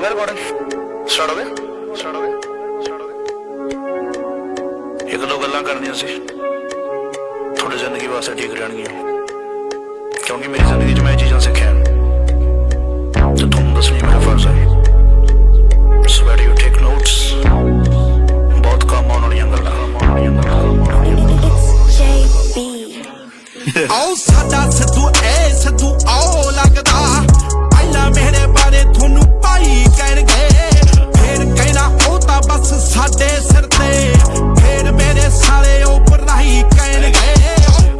ਗਿਆ recording start ਹੋ ਗਿਆ ਇੱਕ ਦੋ ਗੱਲਾਂ ਕਰਨੀਆਂ ਸੀ ਤੁਹਾਡੀ ਜ਼ਿੰਦਗੀ ਵਾਸਤੇ ਠੀਕ ਰਹਿਣਗੀਆਂ ਕਿਉਂਕਿ ਮੇਰੀ ਜ਼ਿੰਦਗੀ 'ਚ ਮੈਂ ਇਹ ਚੀਜ਼ਾਂ ਸਿੱਖੀਆਂ ਤੇ ਤੁਹਾਨੂੰ ਦੱਸਣੀ ਮੇਰਾ ਫਰਜ਼ ਹੈ so very you take notes ਬਹੁਤ ਕੰਮ ਆਉਣ ਵਾਲੀਆਂ ਗੱਲਾਂ ਆਓ ਸਾਡਾ ਸਿੱਧੂ ਸਿੱਧੂ ਆਓ ਲੱਗਦਾ ਪਹਿਲਾਂ ਮੇਰੇ ਬਾਰੇ ਤੁਹਾਨੂੰ ਭਾਈ ਕਹਿਣਗੇ ਫੇਰ ਕਹਿਣਾ ਉਹ ਤਾਂ ਬਸ ਸਾਡੇ ਸਿਰ ਤੇ ਫੇਰ ਮੇਰੇ ਸਾਲੇ ਉਹ ਪਰਾਈ ਕਹਿਣਗੇ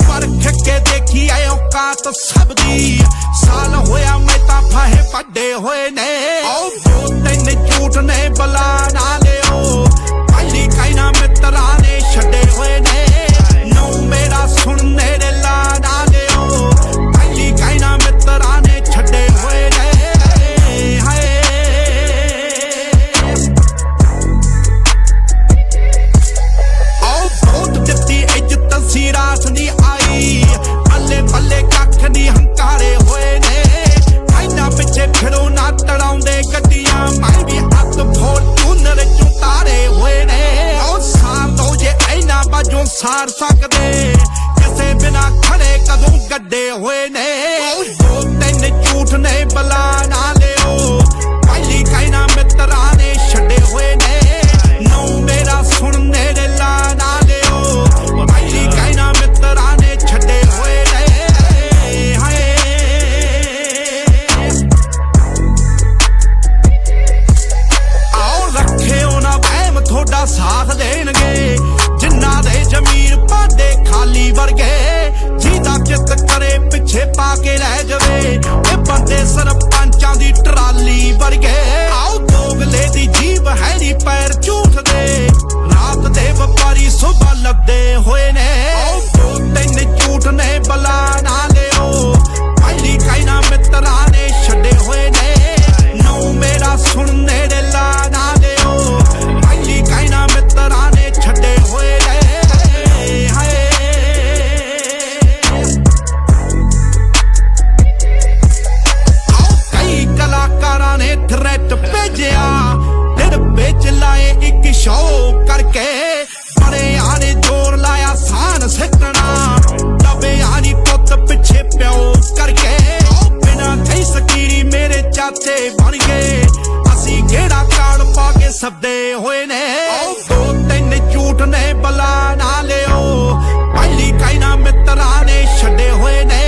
ਪਰਖ ਕੇ ਦੇਖੀ ਆਏ ਔਕਾਤ ਸਭ ਦੀ ਸਾਲ ਹੋਇਆ ਮੈਂ ਤਾਂ ਫਾਹੇ ਵੱਡੇ ਹੋਏ ਨੇ ਆਓ ਦੋ ਤਿੰਨ ਝੂਠ ਨੇ ਬਲਾ ਨਾ ਲਿਓ ਪਹਿਲੀ ਕਹਿਣਾ ਮਿੱਤਰਾਂ ਨੇ ਛੱਡੇ ਹੋਏ ਨੇ ਨੋ ਮੇਰਾ ਸੁਣਨੇ ਦੇ ਲਾ ਨਾ ਲਿਓ ਪਹਿਲੀ ਕਹਿਣਾ ਮਿੱਤਰਾਂ ਨੇ ਛੱਡੇ ਹੋਏ ਨੇ ਹਾਏ ਆਓ ਬਹੁਤ ਦਿੱਤੀ ਇੱਜ਼ਤ ਸੀ ਰਾਤ ਨਹੀਂ ਆਈ ਬੱਲੇ ਬੱਲੇ ਕੱਖ ਨਹੀਂ ਹੰਕਾਰੇ ਹੋਏ ਨੇ ਕਹਿਣਾ ਪਿੱਛੇ ਫਿਰੋ ਨਾ ਤੜਾਉਂਦੇ ਗੱਡੀਆਂ ਮੈਂ ਵੀ ਹੱਥ ਫੋਰਚੂਨਰ ਚੋਂ ਤਾਰੇ ਹੋਏ ਨੇ ਉਹ ਸਾਰ ਦੋ ਜੇ ਇਹਨਾਂ ਬਾਝੋਂ ਸਾਰ ਸਕਦੇ ਕਿਸੇ ਬਿਨਾ ਖੜੇ ਕਦੋਂ ਗੱਡੇ ਹੋਏ ਨੇ ਦੋ ਤਿੰਨ ਝੂਠ ਨੇ ਬਲਾ ਨਾ ਲਿਓ ਪਹਿਲੀ ਕਹਿਣਾ ਮਿੱਤਰਾਂ ਨੇ ਛੱਡੇ ਹੋਏ ਨੇ ਨੋ ਮੇਰਾ ਸੁਣਨੇ ਦੇ ਲਾ ਨਾ ਲਿਓ ਪਹਿਲੀ ਕਹਿਣਾ ਮਿੱਤਰਾਂ ਨੇ ਛੱਡੇ ਹੋਏ ਨੇ ਹਾਏ ਆਓ ਰੱਖਿਓ ਨਾ ਵਹਿਮ ਤੁਹਾਡਾ ਸਾਥ ਦੇਣਗੇ ਜਿਨ੍ਹਾਂ ਦੇ ਜ਼ਮੀਰ ਭਾਂਡੇ ਖਾਲੀ ਵਰਗੇ ਜਿਹਦਾ ਚਿੱਤ ਕਰੇ ਪਿੱਛੇ ਪਾ ਕੇ ਲੈ ਜਾਵੇ ਇਹ ਬੰਦੇ ਸਰਪੰਚਾਂ ਦੀ ਟਰਾਲੀ ਵਰਗੇ ਆਓ ਦੋਗਲੇ ਦੀ ਜੀਭ ਹੈ ਨੀ ਪੈਰ ਝੂਠ ਦੇ ਰਾਤ ਦੇ ਵਪਾਰੀ ਸੁਬਹ ਲੱਦੇ ਹੋਏ ਨੇ ਆਓ ਦੋ ਤਿੰਨ ਝੂਠ ਨੇ ਬਲਾ ਨਾ ਲਿਓ ਪਹਿਲੀ ਕਹਿਣਾ ਮਿੱਤਰਾਂ ਨੇ ਛੱਡੇ ਹੋਏ ਨੇ ਨੋ ਮੇਰਾ ਸੁਣਨੇ ਦੇ ਲਾ ਨਾ ਲਿਓ ਪਹਿਲੀ ਕਹਿਣਾ ਮਿੱਤਰਾਂ ਨੇ ਛੱਡੇ ਹੋਏ ਨੇ ਹਾਏ ਆਓ ਕਈ ਕਲਾਕਾਰਾਂ ਨੇ ਥ੍ਰੈਟ ਭੇਜਿਆ ਦਿਨ ਵਿੱਚ ਲਾਏ ਇੱਕ ਸ਼ੋਅ ਕਰਕੇ ਬੜੇ ਆਨੇ ਜ਼ੋਰ ਲਾਇਆ ਸਾਨ ਸਿੱਟਣਾ ਦਬੇ ਆਨੀ ਪੁੱਤ ਪਿੱਛੇ ਪਿਓ ਕਰਕੇ ਬਿਨਾ ਕਈ ਸਕੀਰੀ ਮੇਰੇ ਚਾਚੇ ਬਣ ਗਏ ਅਸੀਂ ਕਿਹੜਾ ਕਾਲ ਪਾ ਕੇ ਸੱਦੇ ਹੋਏ ਨੇ ਦੋ ਤਿੰਨ ਝੂਠ ਨੇ ਬਲਾ ਨਾ ਲਿਓ ਪਹਿਲੀ ਕਹਿਣਾ ਮਿੱਤਰਾਂ ਨੇ ਛੱਡੇ ਹੋਏ ਨੇ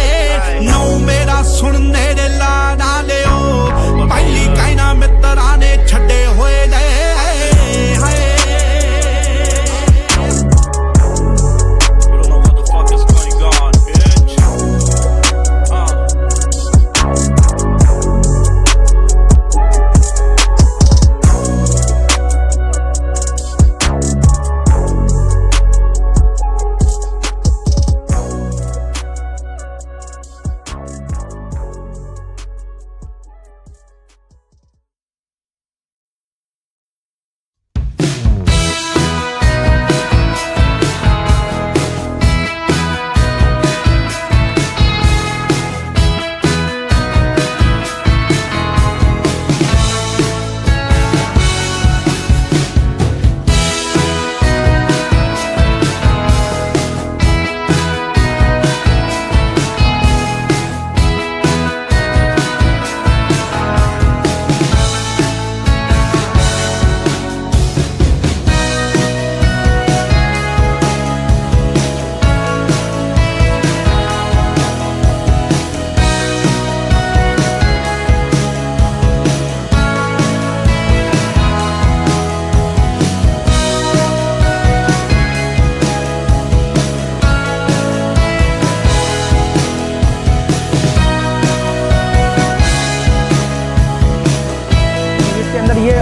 ਨੋ ਮੇਰਾ ਸੁਣਨੇ ਦੇ ਲਾ ਨਾ ਲਿਓ ਪਹਿਲੀ ਕਹਿਣਾ ਮਿੱਤਰਾਂ ਨੇ ਛੱਡੇ ਹੋਏ ਨੇ ਹਾਏ You don't know what the fuck is going on, bitch.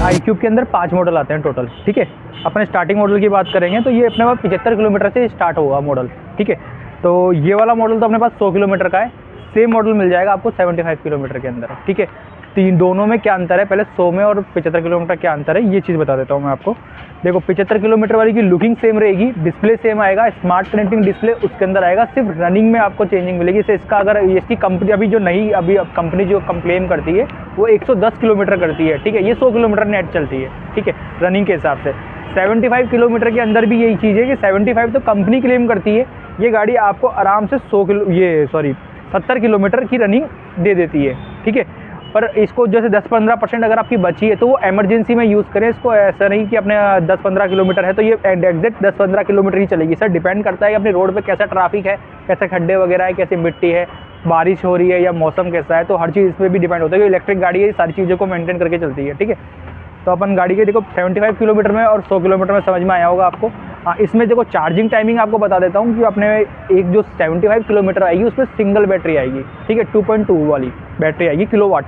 iQube के अंदर 5 मॉडल आते हैं टोटल, ठीक है। अपने स्टार्टिंग मॉडल की बात करेंगे तो ये अपने पास 75 किलोमीटर से स्टार्ट होगा मॉडल, ठीक है। तो ये वाला मॉडल तो अपने पास 100 किलोमीटर का है। सेम मॉडल मिल जाएगा आपको 75 किलोमीटर के अंदर, ठीक है। दोनों में क्या अंतर है, पहले 100 में और 75 किलोमीटर क्या अंतर है ये चीज़ बता देता हूँ मैं आपको। देखो 75 किलोमीटर वाली की लुकिंग सेम रहेगी, डिस्प्ले सेम आएगा, स्मार्ट कनेक्टिंग डिस्प्ले उसके अंदर आएगा, सिर्फ रनिंग में आपको चेंजिंग मिलेगी। जैसे इसका अगर इसकी कंपनी अभी कंपनी जो कंप्लेन करती है वो 110 किलोमीटर करती है, ठीक है, ये 100 किलोमीटर नेट चलती है, ठीक है, रनिंग के हिसाब से। 75 किलोमीटर के अंदर भी यही चीज़ है कि 75 तो कंपनी क्लेम करती है, ये गाड़ी आपको आराम से 70 किलोमीटर की रनिंग दे देती है, ठीक है। पर इसको जैसे 10-15% अगर आपकी बची है तो वो इमरजेंसी में यूज़ करें इसको, ऐसा नहीं कि अपने 10-15 किलोमीटर है तो ये एग्जैक्ट 10-15 किलोमीटर ही चलेगी। सर डिपेंड करता है कि अपने रोड पे कैसा ट्रैफिक है, कैसे खड्डे वगैरह है, कैसी मिट्टी है, बारिश हो रही है या मौसम कैसा है, तो हर चीज़ इस पर भी डिपेंड होता है कि इलेक्ट्रिक गाड़ी है, सारी चीज़ों को मेंटेन करके चलती है, ठीक है। तो अपन गाड़ी के देखो 75 किलोमीटर में और 100 किलोमीटर में समझ में आया होगा आपको। हाँ, इसमें देखो चार्जिंग टाइमिंग आपको बता देता हूँ कि अपने एक जो 75 किलोमीटर आएगी उसमें सिंगल बैटरी आएगी, ठीक है, 2.2 वाली बैटरी आएगी किलोवाट।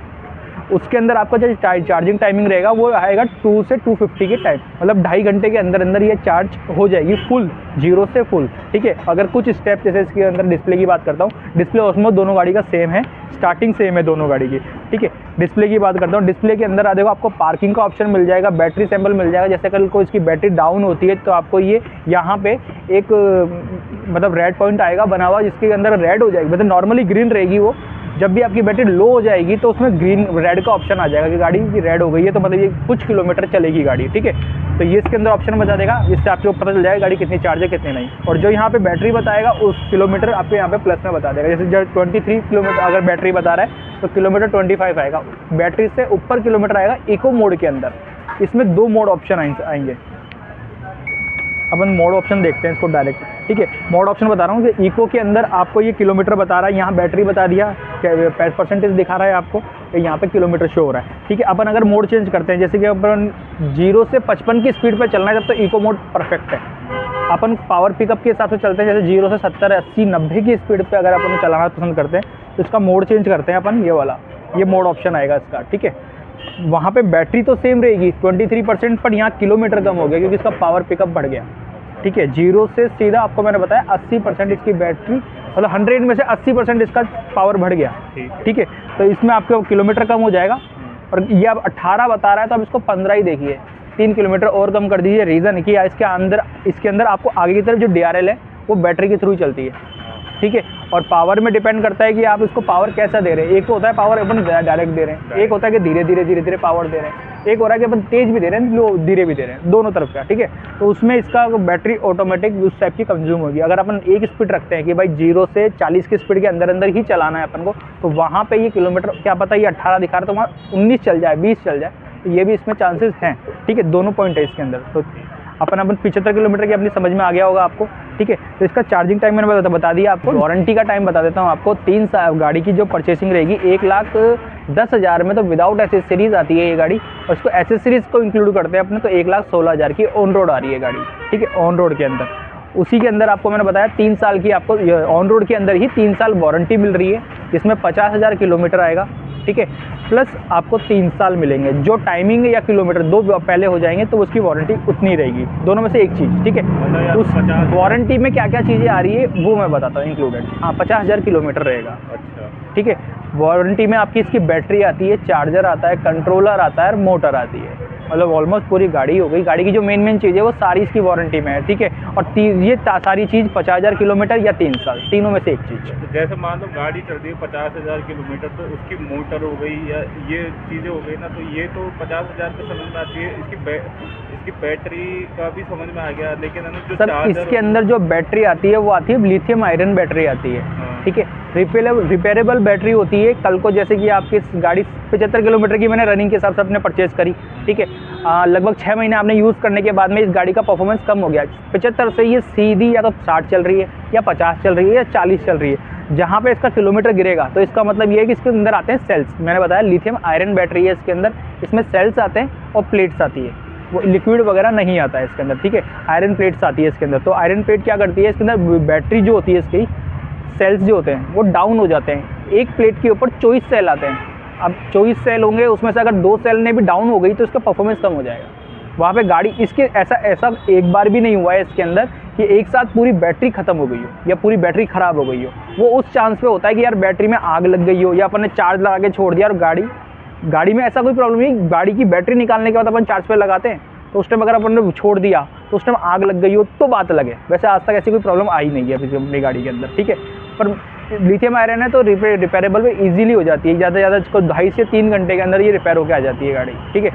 उसके अंदर आपका जो चार्जिंग टाइमिंग रहेगा वो आएगा 2 से 250 के टाइम, मतलब 2.5 घंटे के अंदर अंदर ये चार्ज हो जाएगी फुल, 0 से फुल, ठीक है। अगर कुछ स्टेप जैसे इसके अंदर डिस्प्ले की बात करता हूँ, डिस्प्ले ऑलमोस्ट दोनों गाड़ी का सेम है, स्टार्टिंग सेम है दोनों गाड़ी की, ठीक है। डिस्प्ले की बात करता हूँ, डिस्प्ले के अंदर आ देखो आपको पार्किंग का ऑप्शन मिल जाएगा, बैटरी सैंपल मिल जाएगा। जैसे कल को इसकी बैटरी डाउन होती है तो आपको ये यहाँ पे एक मतलब रेड पॉइंट आएगा बना हुआ, जिसके अंदर रेड हो जाएगी, मतलब नॉर्मली ग्रीन रहेगी वो, जब भी आपकी बैटरी लो हो जाएगी तो उसमें रेड का ऑप्शन आ जाएगा कि गाड़ी की रेड हो गई है, तो मतलब ये कुछ किलोमीटर चलेगी गाड़ी, ठीक है। तो ये इसके अंदर ऑप्शन बता देगा, जिससे आपको पता चल जाएगा गाड़ी कितनी चार्ज है कितनी नहीं। और जो यहाँ पे बैटरी बताएगा उस किलोमीटर आपको यहाँ पे प्लस में बता देगा। जैसे जब 23 किलोमीटर अगर बैटरी बता रहा है तो किलोमीटर 25 आएगा, बैटरी से ऊपर किलोमीटर आएगा इको मोड के अंदर। इसमें 2 मोड ऑप्शन आएंगे, अपन मोड ऑप्शन देखते हैं इसको डायरेक्ट, ठीक है। मोड ऑप्शन बता रहा हूँ कि इको के अंदर आपको ये किलोमीटर बता रहा है, यहाँ बैटरी बता दिया, परसेंटेज दिखा रहा है आपको, यहाँ पे किलोमीटर शो हो रहा है, ठीक है। अपन अगर मोड चेंज करते हैं, जैसे कि अपन 0 से 55 की स्पीड पे चलना है तब तो इको मोड परफेक्ट है। अपन पावर पिकअप के हिसाब से चलते हैं, जैसे 0 से 70, 80, 90 की स्पीड पे अगर अपन चलाना पसंद करते हैं तो इसका मोड चेंज करते हैं अपन, ये वाला, ये मोड ऑप्शन आएगा इसका, ठीक है। वहाँ पे बैटरी तो सेम रहेगी 23%, पर यहाँ किलोमीटर कम हो गया क्योंकि इसका पावर पिकअप बढ़ गया, ठीक है। 0 से सीधा आपको मैंने बताया 80% इसकी बैटरी, मतलब 100 में से 80% इसका पावर बढ़ गया, ठीक है। तो इसमें आपका किलोमीटर कम हो जाएगा। और ये अब 18 बता रहा है तो अब इसको 15 ही देखिए, 3 किलोमीटर और कम कर दीजिए। रीज़न है कि इसके अंदर आपको आगे की तरफ जो DRL है वो बैटरी के थ्रू चलती है, ठीक है। और पावर में डिपेंड करता है कि आप इसको पावर कैसा दे रहे हैं। एक तो होता है पावर अपन डायरेक्ट दे रहे हैं, एक होता है कि धीरे धीरे पावर दे रहे हैं, एक हो रहा है कि अपन तेज भी दे रहे हैं, लो धीरे भी दे रहे हैं, दोनों तरफ का, ठीक है। तो उसमें इसका बैटरी ऑटोमेटिक उस टाइप की कंज्यूम होगी। अगर अपन एक स्पीड रखते हैं कि भाई 0 से 40 की स्पीड के अंदर अंदर ही चलाना है अपन को, तो वहाँ पे ये किलोमीटर क्या पता ये 18 दिखा रहा है तो वहाँ 19 चल जाए, 20 चल जाए, तो ये भी इसमें चांसेस हैं, ठीक है। दोनों पॉइंट है इसके अंदर। तो अपन 75 किलोमीटर की अपनी समझ में आ गया होगा आपको, ठीक है। तो इसका चार्जिंग टाइम मैंने बता दिया आपको। वारंटी का टाइम बता देता हूँ आपको, 3 साल गाड़ी की जो परचेसिंग रहेगी 1,10,000 में तो विदाउट एसेसरीज आती है ये गाड़ी, और इसको एसेसरीज को इंक्लूड करते हैं अपने तो 1,16,000 की ऑन रोड आ रही है गाड़ी, ठीक है, ऑन रोड के अंदर। उसी के अंदर आपको मैंने बताया 3 साल की आपको ऑन रोड के अंदर ही 3 साल वारंटी मिल रही है, जिसमें 50,000 किलोमीटर आएगा, ठीक है। प्लस आपको 3 साल मिलेंगे, जो टाइमिंग या किलोमीटर 2 पहले हो जाएंगे तो उसकी वारंटी उतनी रहेगी, दोनों में से एक चीज़, ठीक है। उस वारंटी में क्या क्या चीज़ें आ रही है वो मैं बताता हूँ इंक्लूडेड। हाँ, 50,000 किलोमीटर रहेगा, अच्छा, ठीक है। वारंटी में आपकी इसकी बैटरी आती है, चार्जर आता है, कंट्रोलर आता है और मोटर आती है, मतलब ऑलमोस्ट पूरी गाड़ी हो गई। गाड़ी की जो मेन चीज़ है वो सारी इसकी वारंटी में है, ठीक है। और ये सारी चीज़ 50,000 किलोमीटर या 3 साल, तीनों में से एक चीज़। तो जैसे मान लो गाड़ी चल रही है 50,000 किलोमीटर, तो उसकी मोटर हो गई या ये चीज़ें हो गई ना, तो ये तो 50,000 पे समझ में आती है। इसकी बैटरी का भी समझ में आ गया, लेकिन जो सर इसके अंदर जो बैटरी आती है वो आती है लिथियम आयरन बैटरी आती है, ठीक है। रिपेयरेबल बैटरी होती है। कल को जैसे कि आपकी गाड़ी 75 किलोमीटर की मैंने रनिंग के हिसाब से अपने परचेज़ करी, ठीक है, लगभग 6 महीने आपने यूज़ करने के बाद में इस गाड़ी का परफॉर्मेंस कम हो गया, 75 से ये सीधी या तो 60 चल रही है या 50 चल रही है या 40 चल रही है। जहाँ पे इसका किलोमीटर गिरेगा तो इसका मतलब ये है कि इसके अंदर आते हैं सेल्स। मैंने बताया लिथियम आयरन बैटरी है इसके अंदर, इसमें सेल्स आते हैं और प्लेट्स आती है, वो लिक्विड वगैरह नहीं आता है इसके अंदर, ठीक है। आयरन प्लेट्स आती है इसके अंदर। तो आयरन प्लेट क्या करती है, इसके अंदर बैटरी जो होती है इसकी सेल्स जो होते हैं वो डाउन हो जाते हैं। एक प्लेट के ऊपर 24 सेल आते हैं। अब 24 सेल होंगे, उसमें से अगर 2 सेल ने भी डाउन हो गई तो इसका परफॉर्मेंस कम हो जाएगा। वहाँ पे गाड़ी इसके ऐसा एक बार भी नहीं हुआ है इसके अंदर कि एक साथ पूरी बैटरी ख़त्म हो गई हो या पूरी बैटरी ख़राब हो गई हो। वो उस चांस पे होता है कि यार बैटरी में आग लग गई हो या अपन ने चार्ज लगा के छोड़ दिया और गाड़ी गाड़ी में ऐसा कोई प्रॉब्लम नहीं, गाड़ी की बैटरी निकालने के बाद अपन चार्ज पे लगाते हैं तो उस टाइम अगर अपन ने छोड़ दिया तो उस टाइम आग लग गई हो तो बात अलग है। वैसे आज तक ऐसी कोई प्रॉब्लम आई नहीं है अपनी गाड़ी के अंदर, ठीक है। पर लिथियम आयरन है तो रिपेयरेबल में ईजिली हो जाती है, ज़्यादा से ज़्यादा इसको 2.5 से 3 घंटे के अंदर ये रिपेयर होकर आ जाती है गाड़ी, ठीक है।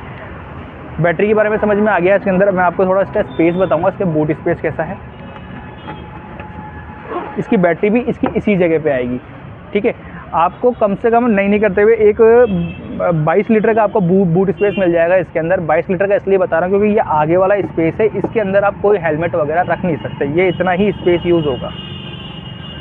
बैटरी के बारे में समझ में आ गया। इसके अंदर मैं आपको थोड़ा इसका स्पेस बताऊँगा, इसके बूट स्पेस कैसा है। इसकी बैटरी भी इसकी इसी जगह पे आएगी, ठीक है। आपको कम से कम नहीं करते हुए एक 22 लीटर का आपको बूट स्पेस मिल जाएगा इसके अंदर। 22 लीटर का इसलिए बता रहा हूँ क्योंकि ये आगे वाला स्पेस है, इसके अंदर आप कोई हेलमेट वगैरह रख नहीं सकते, ये इतना ही स्पेस यूज़ होगा,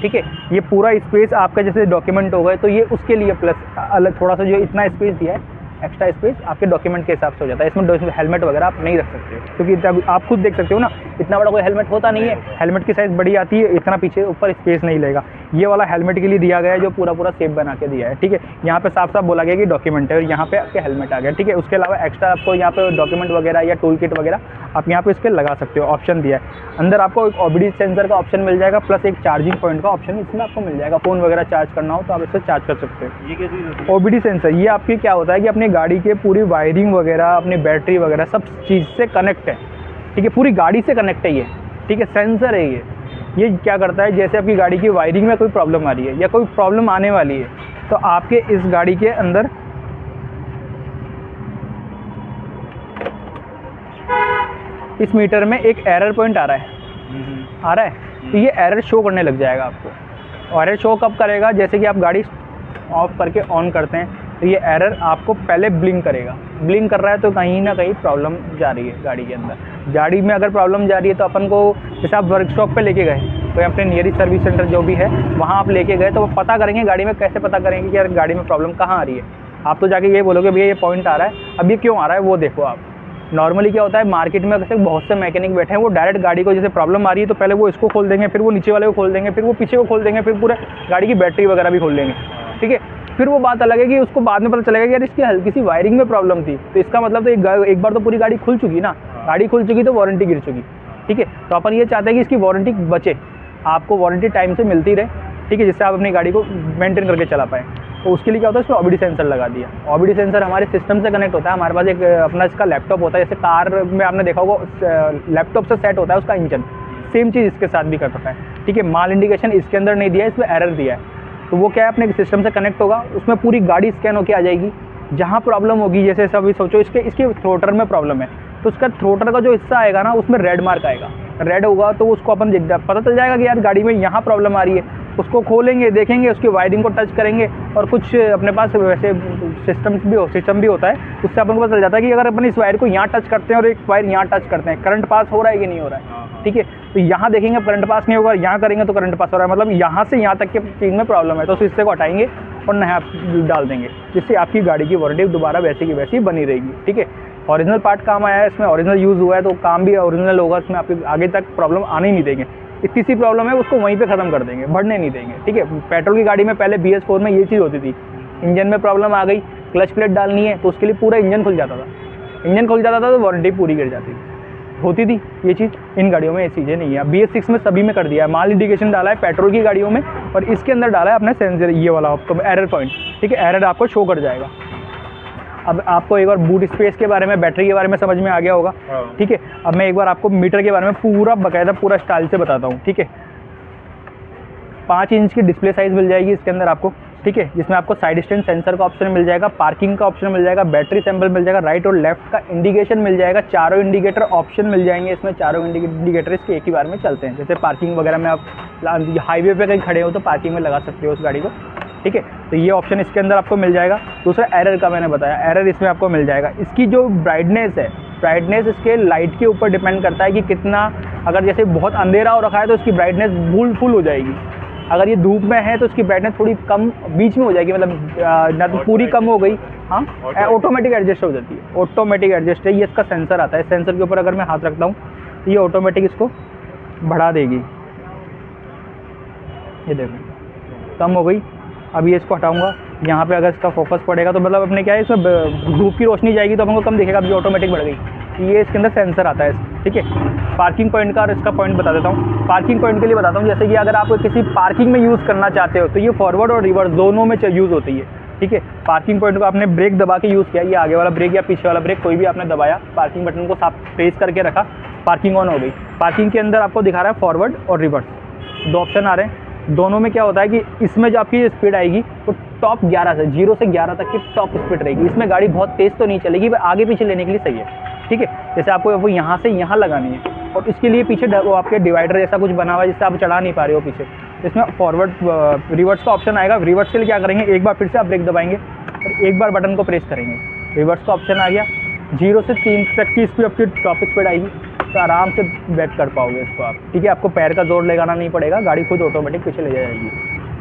ठीक है। ये पूरा स्पेस आपका जैसे डॉक्यूमेंट हो गए तो ये उसके लिए प्लस अलग थोड़ा सा जो इतना स्पेस दिया है, एक्स्ट्रा स्पेस आपके डॉक्यूमेंट के हिसाब से हो जाता है। इसमें हेलमेट वगैरह आप नहीं रख सकते क्योंकि आप खुद देख सकते हो ना, इतना बड़ा कोई हेलमेट होता नहीं है, हेलमेट की साइज़ बड़ी आती है, इतना पीछे ऊपर स्पेस नहीं लेगा। ये वाला हेलमेट के लिए दिया गया है जो पूरा शेप बना के दिया है, ठीक है। यहाँ पे साफ साफ बोला गया कि डॉक्यूमेंट है और यहाँ पे आपके हेलमेट आ गया, ठीक है। उसके अलावा एक्स्ट्रा आपको यहाँ पे डॉक्यूमेंट वगैरह या टूल किट वगैरह आप यहाँ पे इसके लगा सकते हो, ऑप्शन दिया है। अंदर आपको एक OBD सेंसर का ऑप्शन मिल जाएगा प्लस एक चार्जिंग पॉइंट का ऑप्शन इसमें आपको मिल जाएगा। फ़ोन वगैरह चार्ज करना हो तो आप इससे चार्ज कर सकते हो। ये क्या चीज़ होती है? OBD सेंसर ये आपकी क्या होता है कि अपनी गाड़ी के पूरी वायरिंग वगैरह, अपनी बैटरी वगैरह सब चीज़ से कनेक्ट है, ठीक है। पूरी गाड़ी से कनेक्ट है ये, ठीक है। सेंसर है ये क्या करता है, जैसे आपकी गाड़ी की वायरिंग में कोई प्रॉब्लम आ रही है या कोई प्रॉब्लम आने वाली है तो आपके इस गाड़ी के अंदर इस मीटर में एक एरर पॉइंट आ रहा है, तो ये एरर शो करने लग जाएगा आपको। और एरर शो कब करेगा, जैसे कि आप गाड़ी ऑफ करके ऑन करते हैं तो ये एरर आपको पहले ब्लिंक करेगा। ब्लिंक कर रहा है तो कहीं ना कहीं प्रॉब्लम जा रही है गाड़ी के अंदर। गाड़ी में अगर प्रॉब्लम जा रही है तो अपन को, जैसे आप वर्कशॉप पे लेके गए तो अपने नियरेस्ट सर्विस सेंटर जो भी है वहाँ आप लेके गए तो वो पता करेंगे गाड़ी में, कैसे पता करेंगे कि यार गाड़ी में प्रॉब्लम कहाँ आ रही है। आप तो जाके ये बोलोगे भैया ये पॉइंट आ रहा है, अब ये क्यों आ रहा है वो देखो आप। नॉर्मली क्या होता है मार्केट में जैसे बहुत से मैकेनिक बैठे हैं, वो डायरेक्ट गाड़ी को जैसे प्रॉब्लम आ रही है तो पहले वो इसको खोल देंगे, फिर वो नीचे वाले को खोल देंगे, फिर वो पीछे को खोल देंगे, फिर पूरे गाड़ी की बैटरी वगैरह भी खोल देंगे, ठीक है। फिर वो बात अलग है कि उसको बाद में पता चलेगा कि यार इसकी हल्की सी वायरिंग में प्रॉब्लम थी, तो इसका मतलब तो एक बार तो पूरी गाड़ी खुल चुकी ना, गाड़ी खुल चुकी तो वारंटी गिर चुकी, ठीक है। तो अपन ये चाहते हैं कि इसकी वारंटी बचे, आपको वारंटी टाइम से मिलती रहे, ठीक है, जिससे आप अपनी गाड़ी को मेंटेन करके चला पाएँ। तो उसके लिए क्या होता है, इसमें OBD सेंसर लगा दिया। OBD सेंसर हमारे सिस्टम से कनेक्ट होता है। हमारे पास एक अपना इसका लैपटॉप होता है, जैसे कार में आपने देखा होगा लैपटॉप से सेट होता है उसका इंजन, सेम चीज़ इसके साथ भी कर सकता है, ठीक है। माल इंडिकेशन इसके अंदर नहीं दिया है, इसमें एरर दिया है, तो वो क्या है अपने सिस्टम से कनेक्ट होगा, उसमें पूरी गाड़ी स्कैन होकर आ जाएगी। जहाँ प्रॉब्लम होगी, जैसे सभी सोचो इसके थ्रोटर में प्रॉब्लम है तो उसका थ्रोटर का जो हिस्सा आएगा ना उसमें रेड मार्क आएगा, रेड होगा तो उसको अपन पता चल जाएगा कि यार गाड़ी में यहाँ प्रॉब्लम आ रही है। उसको खोलेंगे, देखेंगे, उसकी वायरिंग को टच करेंगे और कुछ अपने पास वैसे सिस्टम भी होता है, उससे अपन को पता चल जाता है कि अगर अपन इस वायर को यहाँ टच करते हैं और एक वायर यहाँ टच करते हैं, करंट पास हो रहा है कि नहीं हो रहा है, ठीक है। तो यहाँ देखेंगे करंट पास नहीं होगा, यहाँ करेंगे तो करंट पास हो रहा है, मतलब यहाँ से यहाँ तक के चीज़ में प्रॉब्लम है, तो उस हिस्से को हटाएंगे और नया डाल देंगे, जिससे आपकी गाड़ी की वारंटी दोबारा वैसी की वैसी बनी रहेगी, ठीक है। ओरिजिनल पार्ट काम आया है, इसमें ओरिजिनल यूज़ हुआ है तो काम भी ओरिजिनल होगा, इसमें आपके आगे तक प्रॉब्लम आने ही नहीं देंगे। इतनी सी प्रॉब्लम है उसको वहीं पे ख़त्म कर देंगे, बढ़ने नहीं देंगे, ठीक है। पेट्रोल की गाड़ी में पहले BS4 में ये चीज़ होती थी, इंजन में प्रॉब्लम आ गई, क्लच प्लेट डालनी है तो उसके लिए पूरा इंजन खुल जाता था, तो वारंटी पूरी गिर जाती होती थी। ये चीज़ इन गाड़ियों में ये चीज़ें नहीं है। BS6 में सभी में कर दिया है, माल इंडिकेशन डाला है पेट्रोल की गाड़ियों में और इसके अंदर डाला है अपने सेंसर, ये वाला आपको एरर पॉइंट, ठीक है, एरर आपको शो कर जाएगा। अब आपको एक बार बूट स्पेस के बारे में, बैटरी के बारे में समझ में आ गया होगा, ठीक है। अब मैं एक बार आपको मीटर के बारे में पूरा बाकायदा पूरा स्टाइल से बताता हूँ, ठीक है। 5 इंच की डिस्प्ले साइज़ मिल जाएगी इसके अंदर आपको, ठीक है, जिसमें आपको साइड स्टैंड सेंसर का ऑप्शन मिल जाएगा, पार्किंग का ऑप्शन मिल जाएगा, बैटरी सैंपल मिल जाएगा, राइट और लेफ्ट का इंडिकेशन मिल जाएगा, चारों इंडिकेटर ऑप्शन मिल जाएंगे इसमें। चारों इंडिकेटर इसके एक ही बार में चलते हैं, जैसे पार्किंग वगैरह में आप हाईवे पे कहीं खड़े हो तो पार्किंग में लगा सकते हो उस गाड़ी को, ठीक है। तो ये ऑप्शन इसके अंदर आपको मिल जाएगा। दूसरा एरर का मैंने बताया, एरर इसमें आपको मिल जाएगा। इसकी जो ब्राइटनेस है, ब्राइटनेस इसके लाइट के ऊपर डिपेंड करता है कि कितना, अगर जैसे बहुत अंधेरा हो रखा है तो इसकी ब्राइटनेस फुल हो जाएगी, अगर ये धूप में है तो इसकी ब्राइटनेस थोड़ी कम बीच में हो जाएगी, मतलब ना तो पूरी कम हो गई, हाँ, ऑटोमेटिक एडजस्ट हो जाती है, ऑटोमेटिक एडजस्ट है। ये इसका सेंसर आता है, सेंसर के ऊपर अगर मैं हाथ रखता हूँ तो ये ऑटोमेटिक इसको बढ़ा देगी, ये देखो कम हो गई। अब ये इसको हटाऊंगा, यहाँ पे अगर इसका फोकस पड़ेगा तो मतलब अपने क्या है, इसमें धूप की रोशनी जाएगी तो अपन को कम दिखेगा, अब ये ऑटोमेटिक बढ़ गई। ये इसके अंदर सेंसर आता है, ठीक है। पार्किंग पॉइंट का और इसका पॉइंट बता देता हूँ। पार्किंग पॉइंट के लिए बताता हूँ, जैसे कि अगर आप किसी पार्किंग में यूज़ करना चाहते हो तो ये फॉरवर्ड और रिवर्स दोनों में यूज़ होती है। ठीक है। पार्किंग पॉइंट को आपने ब्रेक दबा के यूज़ किया, ये आगे वाला ब्रेक या पीछे वाला ब्रेक कोई भी आपने दबाया, पार्किंग बटन को साफ प्रेस करके रखा, पार्किंग ऑन हो गई। पार्किंग के अंदर आपको दिखा रहा है फॉरवर्ड और रिवर्स, 2 ऑप्शन आ रहे हैं। दोनों में क्या होता है कि इसमें जो आपकी स्पीड आएगी वो टॉप 11 से 0 से 11 तक की टॉप स्पीड रहेगी। इसमें गाड़ी बहुत तेज़ तो नहीं चलेगी, वो आगे पीछे लेने के लिए सही है, ठीक है। जैसे आपको वो यहाँ से यहाँ लगानी है और इसके लिए पीछे वो आपके डिवाइडर जैसा कुछ बना हुआ है जिससे आप चढ़ा नहीं पा रहे हो पीछे, इसमें फॉरवर्ड रिवर्स का ऑप्शन आएगा। रिवर्स के लिए क्या करेंगे, एक बार फिर से आप ब्रेक दबाएंगे और एक बार बटन को प्रेस करेंगे, रिवर्स का ऑप्शन आ गया। 0 से 3 तक की स्पीड आपकी टॉप स्पीड आएगी, तो आराम से बैक कर पाओगे इसको आप, ठीक है। आपको पैर का जोर लगाना नहीं पड़ेगा, गाड़ी खुद ऑटोमेटिक पीछे ले जाएगी,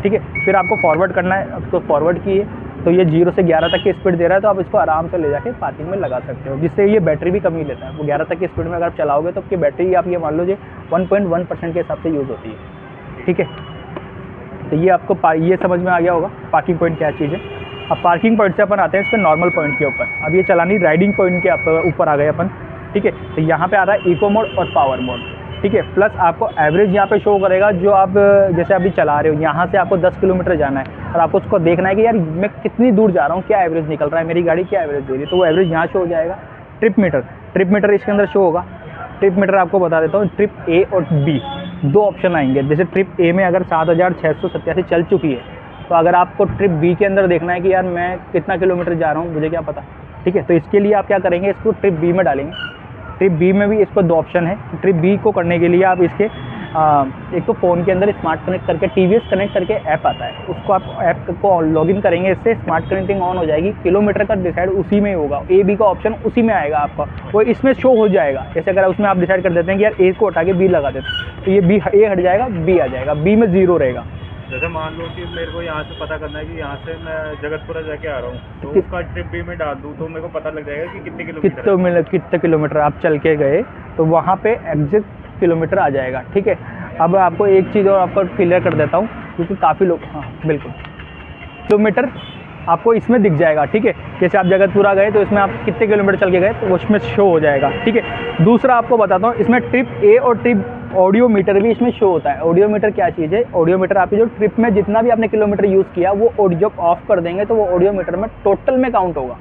ठीक है। फिर आपको फॉरवर्ड करना है, आपको फॉरवर्ड की है तो ये 0 से 11 तक की स्पीड दे रहा है, तो आप इसको आराम से ले जाके पार्किंग में लगा सकते हो, जिससे ये बैटरी भी कम ही लेता है। वो 11 तक की स्पीड में अगर आप चलाओगे तो आपकी बैटरी आप ये मान लो 1.1% के हिसाब से यूज़ होती है, ठीक है। तो ये आपको ये समझ में आ गया होगा पार्किंग पॉइंट क्या चीज़ है। अब पार्किंग पॉइंट से अपन आते हैं इस पर नॉर्मल पॉइंट के ऊपर। अब ये चलानी राइडिंग पॉइंट के ऊपर आ गए अपन, ठीक है। तो यहाँ पे आ रहा है इको मोड और पावर मोड, ठीक है। प्लस आपको एवरेज यहाँ पे शो करेगा, जो आप जैसे अभी चला रहे हो, यहाँ से आपको 10 किलोमीटर जाना है और आपको उसको देखना है कि यार मैं कितनी दूर जा रहा हूँ, क्या एवरेज निकल रहा है, मेरी गाड़ी क्या एवरेज दे रही है, तो वो एवरेज यहाँ शो हो जाएगा। ट्रिप मीटर इसके अंदर शो होगा। ट्रिप मीटर आपको बता देता हूँ, ट्रिप ए और बी 2 ऑप्शन आएंगे। जैसे ट्रिप ए में अगर 7687 चल चुकी है, तो अगर आपको ट्रिप बी के अंदर देखना है कि यार मैं कितना किलोमीटर जा रहा हूँ, मुझे क्या पता, ठीक है। तो इसके लिए आप क्या करेंगे, इसको ट्रिप बी में डालेंगे। ट्रिप बी में भी इसको 2 ऑप्शन है। ट्रिप बी को करने के लिए आप इसके एक तो फ़ोन के अंदर स्मार्ट कनेक्ट करके टीवीएस कनेक्ट करके ऐप आता है, उसको आप ऐप को लॉगिन करेंगे, इससे स्मार्ट कनेक्टिंग ऑन हो जाएगी। किलोमीटर का डिसाइड उसी में ही होगा, ए बी का ऑप्शन उसी में आएगा आपका, वो इसमें शो हो जाएगा। जैसे अगर उसमें आप डिसाइड कर देते हैं कि यार ए को हटा के बी लगा देते हैं, तो ये बी ए हट जाएगा, बी आ जाएगा, बी में 0 रहेगा। जैसे मान लो कि मेरे को यहाँ से पता करना है कि यहाँ से मैं जगतपुरा जाके आ रहा हूँ, तो उसका ट्रिप बी में डाल दूँ तो मेरे को पता लग जाएगा कि कितने किलोमीटर आप चल के गए, तो वहाँ पे एग्जैक्ट किलोमीटर आ जाएगा, ठीक है। अब आपको एक चीज़ और आपको क्लियर कर देता हूँ, क्योंकि काफ़ी लोग, हाँ बिल्कुल, किलोमीटर आपको इसमें दिख जाएगा, ठीक है। जैसे आप जगतपुरा गए तो इसमें आप कितने किलोमीटर चल के गए तो उसमें शो हो जाएगा, ठीक है। दूसरा आपको बताता हूँ, इसमें ट्रिप ए और ट्रिप ऑडियो मीटर भी इसमें शो होता है। ऑडियो मीटर क्या चीज़ है, ऑडियो मीटर आपकी जो ट्रिप में जितना भी आपने किलोमीटर यूज़ किया वो ऑडियो ऑफ कर देंगे तो वो ऑडियो मीटर में टोटल में काउंट होगा।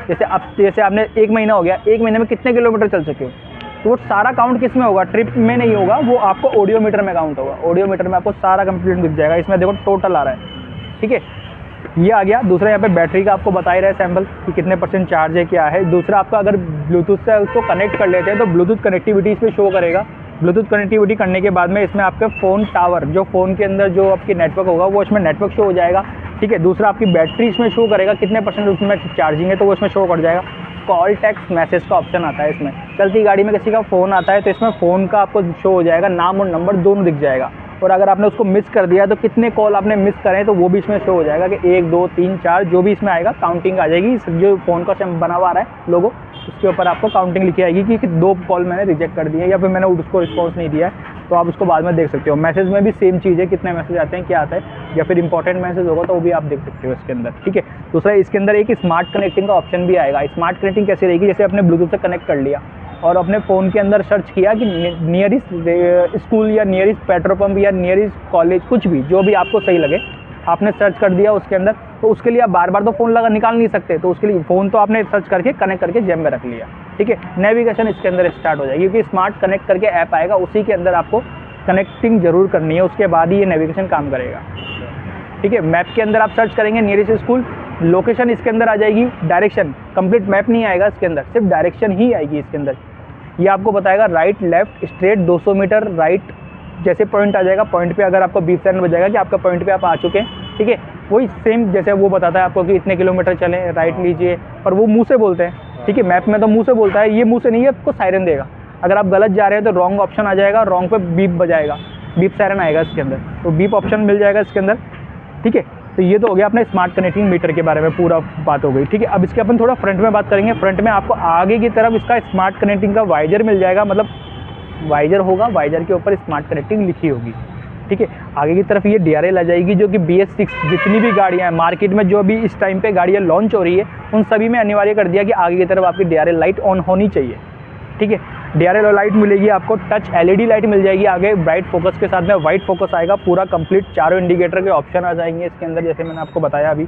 जैसे आपने 1 महीना हो गया, 1 महीने में कितने किलोमीटर चल चुके हो, तो वो सारा काउंट किस में होगा, ट्रिप में नहीं होगा, वो आपको ऑडियो मीटर में काउंट होगा। ऑडियो मीटर में आपको सारा कंप्लीट दिख जाएगा। इसमें देखो टोटल आ रहा है, ठीक है, ये आ गया। दूसरा यहाँ पे बैटरी का आपको बता ही रहा है सैम्पल कि कितने % चार्ज है, क्या है। दूसरा आपका अगर ब्लूटूथ से उसको कनेक्ट कर लेते हैं तो ब्लूटूथ कनेक्टिविटी इस पर शो करेगा। ब्लूटूथ कनेक्टिविटी करने के बाद में इसमें आपके फ़ोन टावर, जो फ़ोन के अंदर जो आपकी नेटवर्क होगा वो इसमें नेटवर्क शो हो जाएगा, ठीक है। दूसरा आपकी बैटरी इसमें शो करेगा कितने % उसमें चार्जिंग है, तो वो इसमें शो कर जाएगा। कॉल, टेक्स्ट, मैसेज का ऑप्शन आता है इसमें। चलती गाड़ी में किसी का फ़ोन आता है तो इसमें फ़ोन का आपको शो हो जाएगा, नाम और नंबर दोनों दिख जाएगा। और अगर आपने उसको मिस कर दिया तो कितने कॉल आपने मिस करें तो वो भी इसमें शो हो जाएगा कि 1 2 3 4 जो भी इसमें आएगा काउंटिंग आ जाएगी। जो फ़ोन का बना हुआ आ रहा है लोगो, उसके ऊपर आपको काउंटिंग लिखी आएगी कि 2 कॉल मैंने रिजेक्ट कर दिए या फिर मैंने उसको रिस्पॉन्स नहीं दिया है, तो आप उसको बाद में देख सकते हो। मैसेज में भी सेम चीज़ है, कितने मैसेज आते हैं, क्या आता है, या फिर इंपॉर्टेंट मैसेज होगा तो वो भी आप देख सकते हो इसके अंदर, ठीक है। दूसरा इसके अंदर एक स्मार्ट कनेक्टिंग का ऑप्शन भी आएगा। स्मार्ट कनेक्टिंग कैसे रहेगी, जैसे आपने ब्लूटूथ से कनेक्ट कर लिया और अपने फ़ोन के अंदर सर्च किया कि नियरेस्ट स्कूल या नियरेस्ट पेट्रोल पंप या नियरेस्ट कॉलेज, कुछ भी जो भी आपको सही लगे, आपने सर्च कर दिया उसके अंदर, तो उसके लिए आप बार बार तो फ़ोन निकाल नहीं सकते, तो उसके लिए फ़ोन तो आपने सर्च करके कनेक्ट करके जेब में रख लिया, ठीक है। नेविगेशन इसके अंदर स्टार्ट हो जाएगी, क्योंकि स्मार्ट कनेक्ट करके ऐप आएगा, उसी के अंदर आपको कनेक्टिंग जरूर करनी है, उसके बाद ही ये नेविगेशन काम करेगा, ठीक है। मैप के अंदर आप सर्च करेंगे नियरेस्ट स्कूल, लोकेशन इसके अंदर आ जाएगी, डायरेक्शन, कंप्लीट मैप नहीं आएगा इसके अंदर, सिर्फ डायरेक्शन ही आएगी इसके अंदर। ये आपको बताएगा right, left, straight, 200 metre right, जैसे पॉइंट आ जाएगा, पॉइंट पे अगर आपको 20 सेकंड बजाएगा कि आपका पॉइंट पे आप आ चुके हैं, ठीक है। वही सेम जैसे वो बताता है आपको कि इतने किलोमीटर चलें, राइट लीजिए, और वो मुंह से बोलते हैं, ठीक है। मैप में तो मुंह से बोलता है, ये मुंह से नहीं है, आपको सायरन देगा। अगर आप गलत जा रहे हैं तो रॉन्ग ऑप्शन आ जाएगा, रॉन्ग पे बीप बजाएगा, बीप सायरन आएगा इसके अंदर, तो बीप ऑप्शन मिल जाएगा इसके अंदर, ठीक है। तो ये तो हो गया अपने स्मार्ट कनेक्टिंग मीटर के बारे में पूरा बात हो गई, ठीक है। अब इसके अपन थोड़ा फ्रंट में बात करेंगे। फ्रंट में आपको आगे की तरफ इसका स्मार्ट कनेक्टिंग का वाइजर मिल जाएगा, मतलब वाइजर होगा, वाइजर के ऊपर स्मार्ट कनेक्टिंग लिखी होगी, ठीक है। आगे की तरफ ये DRL आ जाएगी, जो कि BS6 जितनी भी गाड़ियाँ हैं मार्केट में, जो भी इस टाइम पे गाड़ियाँ लॉन्च हो रही है, उन सभी में अनिवार्य कर दिया कि आगे की तरफ आपकी DRL लाइट ऑन होनी चाहिए, ठीक है। DRL लाइट मिलेगी आपको, टच LED लाइट मिल जाएगी आगे, ब्राइट फोकस के साथ में वाइट फोकस आएगा, पूरा कंप्लीट चारों इंडिकेटर के ऑप्शन आ जाएंगे इसके अंदर, जैसे मैंने आपको बताया अभी,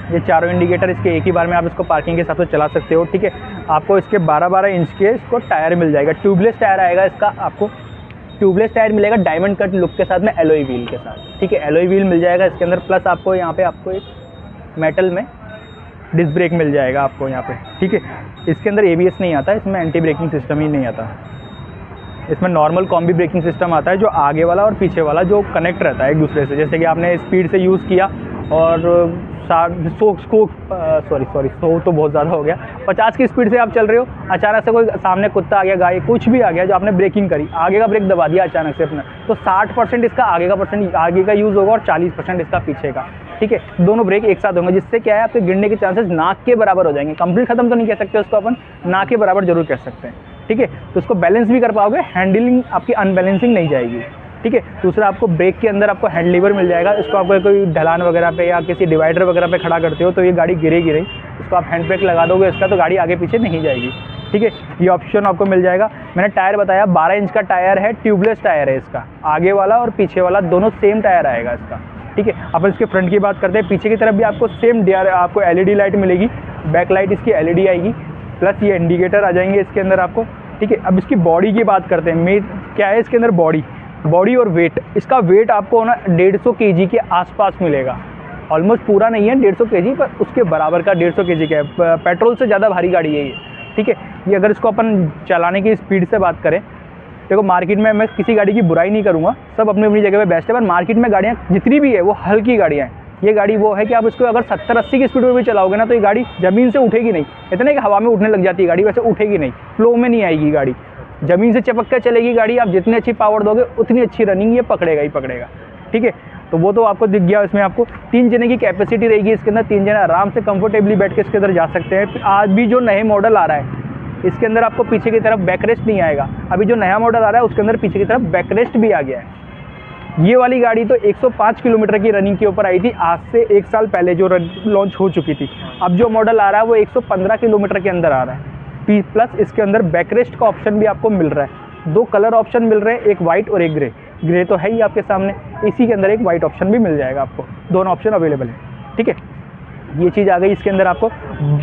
ये चारों इंडिकेटर इसके एक ही बार में आप इसको पार्किंग के हिसाब से चला सकते हो, ठीक है। आपको इसके 12-12 इंच के इसको टायर मिल जाएगा, ट्यूबलेस टायर आएगा इसका, आपको ट्यूबलेस टायर मिलेगा डायमंड कट लुक के साथ में एलॉय व्हील के साथ, ठीक है। एलॉय व्हील मिल जाएगा इसके अंदर, प्लस आपको यहाँ पे आपको एक मेटल में डिस्क ब्रेक मिल जाएगा आपको यहाँ पे, ठीक है। इसके अंदर ABS नहीं आता, इसमें एंटी ब्रेकिंग सिस्टम ही नहीं आता, इसमें नॉर्मल कॉम्बी ब्रेकिंग सिस्टम आता है जो आगे वाला और पीछे वाला जो कनेक्ट रहता है एक दूसरे से। जैसे कि आपने स्पीड से यूज़ किया और 100 तो बहुत ज़्यादा हो गया, 50 की स्पीड से आप चल रहे हो, अचानक से कोई सामने कुत्ता आ गया, गाय कुछ भी आ गया, जो आपने ब्रेकिंग करी, आगे का ब्रेक दबा दिया अचानक से अपना, तो 60% इसका आगे का यूज़ होगा और 40% इसका पीछे का, ठीक है। दोनों ब्रेक एक साथ होंगे, जिससे क्या है आपके गिरने के चांसेस नाक के बराबर हो जाएंगे। कंप्लीट खत्म तो नहीं कह सकते उसको अपन, नाक के बराबर जरूर कह सकते हैं, ठीक है। तो उसको बैलेंस भी कर पाओगे, हैंडलिंग आपकी अनबैलेंसिंग नहीं जाएगी, ठीक है। दूसरा आपको ब्रेक के अंदर आपको हैंड लीवर मिल जाएगा, इसको आपको कोई ढलान वगैरह पे या किसी डिवाइडर वगैरह पे खड़ा करते हो तो ये गाड़ी गिरेगी नहीं, इसको आप हैंड ब्रेक लगा दोगे इसका तो गाड़ी आगे पीछे नहीं जाएगी, ठीक है। ये ऑप्शन आपको मिल जाएगा। मैंने टायर बताया 12 इंच का टायर है, ट्यूबलेस टायर है इसका, आगे वाला और पीछे वाला दोनों सेम टायर आएगा इसका, ठीक है। अब इसके फ्रंट की बात करते हैं, पीछे की तरफ भी आपको सेम आपको LED लाइट मिलेगी, बैक लाइट इसकी LED आएगी, प्लस ये इंडिकेटर आ जाएंगे इसके अंदर आपको, ठीक है। अब इसकी बॉडी की बात करते हैं, क्या है इसके अंदर बॉडी और वेट, इसका वेट आपको ना 150 kg के आसपास मिलेगा, ऑलमोस्ट पूरा नहीं है 150 kg पर उसके बराबर का 150 kg का है, पेट्रोल से ज़्यादा भारी गाड़ी है ये, ठीक है। ये अगर इसको अपन चलाने की स्पीड से बात करें, देखो मार्केट में मैं किसी गाड़ी की बुराई नहीं करूँगा, सब अपनी अपनी जगह पे बेस्ट है, पर मार्केट में गाड़ियाँ जितनी भी है वो हल्की गाड़ियाँ हैं। ये गाड़ी वो है कि आप इसको अगर 70-80 की स्पीड में भी चलाओगे ना तो ये गाड़ी ज़मीन से उठेगी नहीं, इतना कि हवा में उठने लग जाती है गाड़ी, वैसे उठेगी नहीं, फ्लो में नहीं आएगी गाड़ी, ज़मीन से चिपक कर चलेगी गाड़ी। आप जितनी अच्छी पावर दोगे उतनी अच्छी रनिंग ये पकड़ेगा ही पकड़ेगा, ठीक है। तो वो तो आपको दिख गया, इसमें आपको 3 जने की कैपेसिटी रहेगी इसके अंदर, 3 जने आराम से कंफर्टेबली बैठ के इसके अंदर जा सकते हैं। आज भी जो नए मॉडल आ रहा है इसके अंदर आपको पीछे की तरफ बैकरेस्ट नहीं आएगा, अभी जो नया मॉडल आ रहा है उसके अंदर पीछे की तरफ बैकरेस्ट भी आ गया है। ये वाली गाड़ी तो 105 किलोमीटर की रनिंग के ऊपर आई थी आज से 1 साल पहले जो लॉन्च हो चुकी थी। अब जो मॉडल आ रहा है वो 115 किलोमीटर के अंदर आ रहा है, प्लस इसके अंदर बैकरेस्ट का ऑप्शन भी आपको मिल रहा है। 2 कलर ऑप्शन मिल रहे हैं, एक वाइट और एक ग्रे तो है ही आपके सामने, इसी के अंदर एक वाइट ऑप्शन भी मिल जाएगा आपको, दोनों ऑप्शन अवेलेबल है, ठीक है। ये चीज़ आ गई इसके अंदर। आपको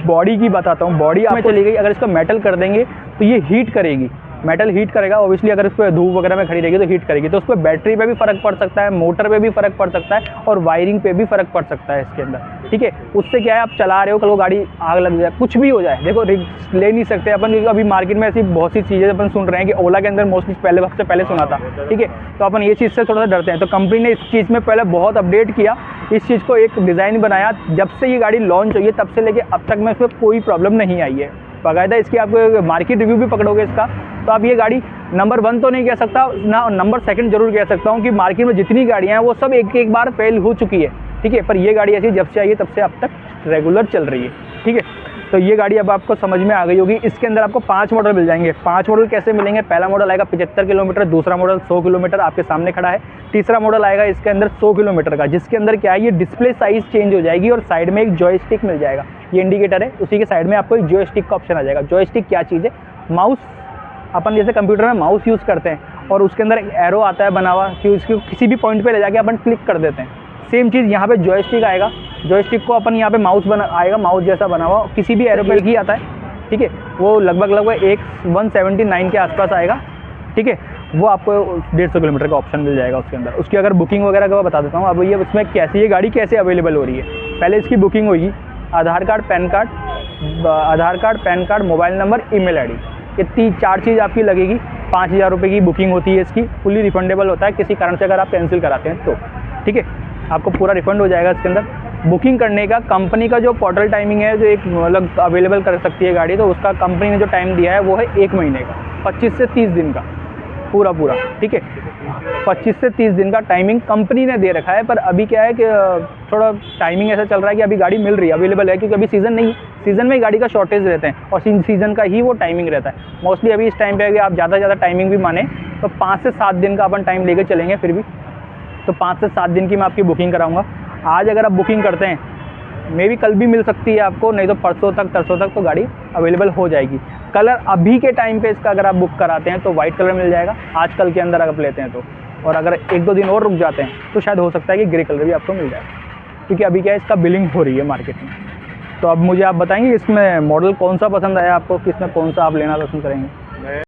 बॉडी की बताता हूँ, बॉडी में चली गई, अगर इसको मेटल कर देंगे तो ये हीट करेगी, मेटल हीट करेगा ऑब्वियसली, अगर इस पर धूप वगैरह में खड़ी रहेगी तो हीट करेगी, तो उस पर बैटरी पे भी फ़र्क पड़ सकता है, मोटर पे भी फ़र्क पड़ सकता है और वायरिंग पे भी फ़र्क पड़ सकता है इसके अंदर, ठीक है। उससे क्या है, आप चला रहे हो, कल वो गाड़ी आग लग जाए, कुछ भी हो जाए, देखो रिस्क ले नहीं सकते अपन, क्योंकि अभी मार्केट में ऐसी बहुत सी चीज़ें अपन सुन रहे हैं कि ओला के अंदर मोस्टली सबसे पहले सुना था, ठीक है। तो अपन ये चीज़ से थोड़ा सा डरते हैं, तो कंपनी ने इस चीज़ में पहले बहुत अपडेट किया, इस चीज़ को एक डिज़ाइन बनाया, जब से ये गाड़ी लॉन्च हुई है तब से लेके अब तक में इसमें कोई प्रॉब्लम नहीं आई है। बाकायदा इसकी आपको मार्केट रिव्यू भी पकड़ोगे इसका, तो आप ये गाड़ी नंबर 1 तो नहीं कह सकता ना, नंबर 2 जरूर कह सकता हूँ कि मार्केट में जितनी गाड़ियाँ हैं वो सब एक बार फेल हो चुकी है, ठीक है। पर ये गाड़ी ऐसी जब से आई है तब से अब तक रेगुलर चल रही है, ठीक है। तो ये गाड़ी अब आपको समझ में आ गई होगी। इसके अंदर आपको 5 मॉडल मिल जाएंगे। 5 मॉडल कैसे मिलेंगे, पहला मॉडल आएगा 75 किलोमीटर, दूसरा मॉडल 100 किलोमीटर आपके सामने खड़ा है, तीसरा मॉडल आएगा इसके अंदर 100 किलोमीटर का, जिसके अंदर क्या है, ये डिस्प्ले साइज़ चेंज हो जाएगी और साइड में एक जॉयस्टिक मिल जाएगा। ये इंडिकेटर है, उसी के साइड में आपको एक जॉयस्टिक का ऑप्शन आ जाएगा। जॉयस्टिक क्या चीज़ है, माउस, अपन जैसे कंप्यूटर में माउस यूज़ करते हैं और उसके अंदर एक एरो आता है बना हुआ कि उसको किसी भी पॉइंट पे ले जाके अपन क्लिक कर देते हैं, सेम चीज़ यहाँ पे जॉयस्टिक आएगा। जॉयस्टिक को अपन यहाँ पे माउस आएगा, माउस जैसा बना हुआ, किसी भी एरो पे ही आता है, ठीक है। वो लगभग 179 के आसपास आएगा, ठीक है। वो आपको 150 किलोमीटर का ऑप्शन मिल जाएगा उसके अंदर। उसकी अगर बुकिंग वगैरह का बता देता हूँ। अब ये इसमें कैसे, ये गाड़ी कैसे अवेलेबल हो रही है, पहले इसकी बुकिंग होगी, Aadhaar card, PAN card, mobile number, email ID, ये 4 चीज़ आपकी लगेगी। 5000 रुपये की बुकिंग होती है इसकी, फुली रिफंडेबल होता है किसी कारण से अगर आप कैंसिल कराते हैं तो, ठीक है। आपको पूरा रिफंड हो जाएगा इसके अंदर। बुकिंग करने का कंपनी का जो पोर्टल टाइमिंग है, जो एक मतलब अवेलेबल कर सकती है गाड़ी, तो उसका कंपनी ने जो टाइम दिया है वो है 1 महीने का, 25 से 30 दिन का पूरा, ठीक है। 25 से 30 दिन का टाइमिंग कंपनी ने दे रखा है। पर अभी क्या है कि थोड़ा टाइमिंग ऐसा चल रहा है कि अभी गाड़ी मिल रही है, अवेलेबल है, क्योंकि अभी सीज़न नहीं है, सीज़न में गाड़ी का शॉर्टेज रहते हैं और सीज़न का ही वो टाइमिंग रहता है मोस्टली। अभी इस टाइम पे अगर आप ज़्यादा से ज़्यादा टाइमिंग भी माने तो 5 से 7 दिन का अपन टाइम लेके चलेंगे फिर भी, तो 5 से 7 दिन की मैं आपकी बुकिंग कराऊंगा। आज अगर आप बुकिंग करते हैं, मे भी कल भी मिल सकती है आपको, नहीं तो परसों तक तो गाड़ी अवेलेबल हो जाएगी। कलर अभी के टाइम पे इसका अगर आप बुक कराते हैं तो वाइट कलर मिल जाएगा आज कल के अंदर अगर लेते हैं तो, और अगर 1-2 दिन और रुक जाते हैं तो शायद हो सकता है कि ग्रे कलर भी आपको मिल जाए, क्योंकि अभी क्या है, इसका बिलिंग हो रही है मार्केट में। तो अब मुझे आप बताएंगे इसमें मॉडल कौन सा पसंद आया आपको, किसमें कौन सा आप लेना पसंद करेंगे?